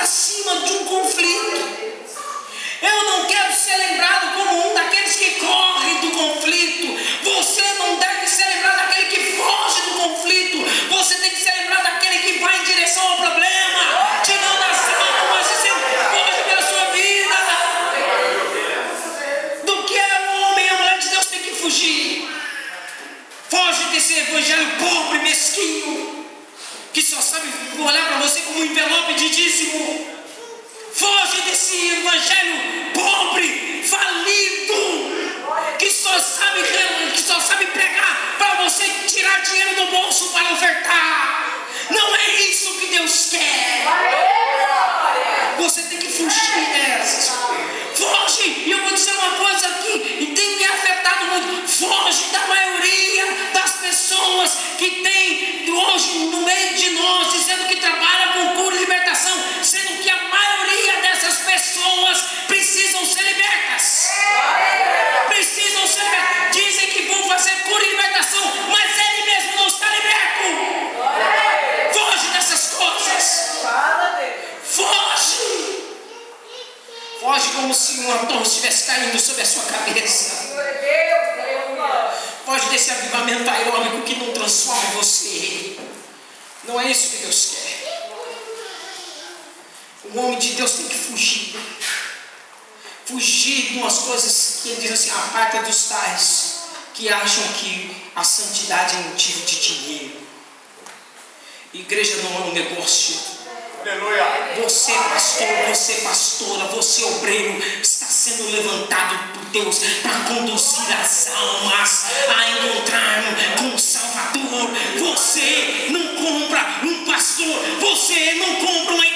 cima de um conflito. Eu não quero ser lembrado como um daqueles que corre do conflito. Você não deve ser lembrado daquele que foge do conflito. Você tem que ser lembrado daquele que vai em direção ao problema, tirando as almas, dizendo: foge pela sua vida. Do que é o homem e a mulher de Deus tem que fugir. Foge desse evangelho pobre, mesquinho, que só sabe olhar para você como um envelope de dízimo. Foge desse evangelho pobre, falido, que só sabe pregar para você tirar dinheiro do bolso para ofertar. Não é isso que Deus quer. Você tem que fugir dessas. Foge, e eu vou dizer uma coisa aqui, e tem me afetado muito. Foge da maioria das pessoas que tem hoje no meio de nós, dizendo que trabalha com cura e libertação, sendo que a maioria dessas pessoas precisam ser libertas. Precisam ser libertas. Dizem que vão fazer cura e libertação, mas ele mesmo não está liberto. Foge dessas coisas. Foge. Foge como se uma torre estivesse caindo sobre a sua cabeça. Foge desse avivamento aerônico que não transforma você. Não é isso que Deus quer. O homem de Deus tem que fugir. Fugir de umas coisas que ele diz assim: aparta dos tais que acham que a santidade é motivo de dinheiro. Igreja não é um negócio. Você pastor, você pastora, você obreiro, está sendo levantado por Deus para conduzir as almas a encontrar com o Salvador. Você não compra um pastor, você não compra uma